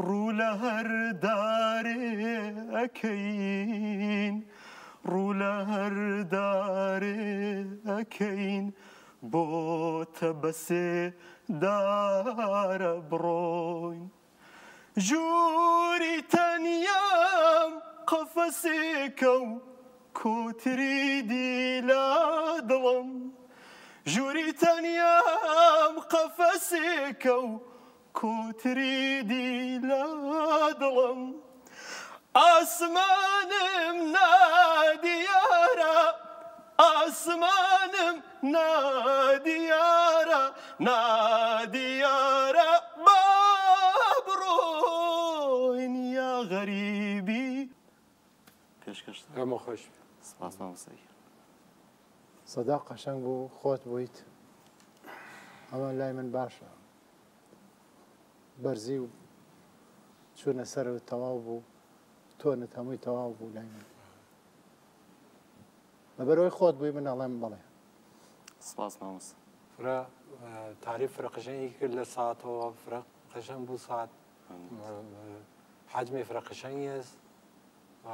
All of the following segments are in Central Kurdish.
ڕوو لە هەر دارێ ئەکەین ڕوو لە هەر دارێ ئەکەین بۆتە بەسێ دارە بڕۆین ژووری تەنیام قەفەسێکە و کۆتری دیلا دڵم ژووری تەنیام قەفەسێکە و کۆتری دیلا دڵم ئاسمانم نادیارە ئاسمانم نادیارە نادیارە با بڕۆین یا غەریبی پێشکەش ئەمە خۆش سپاس مامۆستای سەدا قەشەنگ بوو خۆت بوویت ئەمە لای من باشە بەرزی و چوونە سەرەوە تەواو بوو تۆنت هەمووی تەواو بوو لای من لەبەرەوەی خۆت بووی من ئەڵێم بەڵێ سپاس مامۆستا فرە تاریف فرە قەشەنگی کرد لە ساعتەوە فرە قەشەنگ بوو ساعت حجمی فرە قەشەنگی هەست و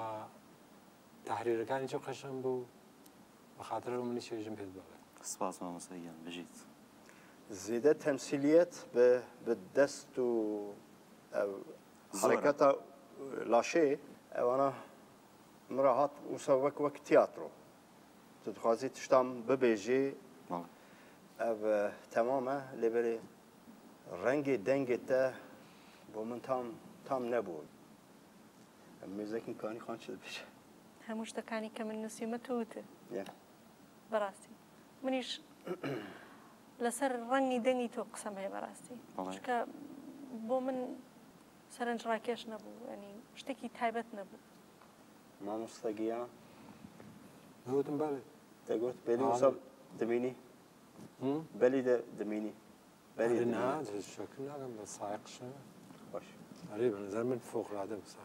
تحریرەکانی چۆ قەشەنگ بوو بەخاتر منی چێژم پێت بڵێ سپاس مامۆستاییان بژیت زیدە تەمسیلیەت بە دەست و حرەکەتە لاشێ ئەوانە مراهات وسە وەک تیاترۆ دەخوازی تشتام ببێژێ ئەو تەمامە لێبەرێ ڕەنگی دەنگێت تە بۆ من تام نەبوو مێزەکن کانی خان چ دەبێژە هەموو شتەکانی کە من نووسیمە تووتە بەڕاستی منیش لەسەر ڕەنگی دەنگی تۆ قسەم هەیە بەڕاستی چکە بۆ من سەرنجڕاکێش نەبوو ینی شتێکی تایبەت نەبوو مامۆستاگیان نەوتم بەڵێ دەگوت بەلی وسە دەبینی بەلی دەبینی بەلی شکر ناگەم بە سایقشە باش ئەرێ بەنظر من فۆقڵادە بسا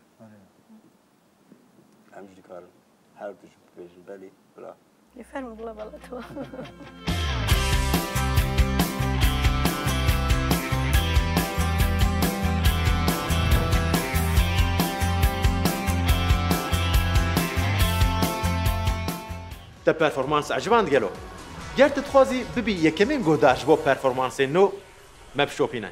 ئەمش دیکارن هەر دوش بێژن بەلی بلا فەرمو بڵە بەڵە تۆ تا پرفورمانس عجبان گلو گرت تخوازی ببی یکمین گوداش بو پرفورمانس نو مبشوپینه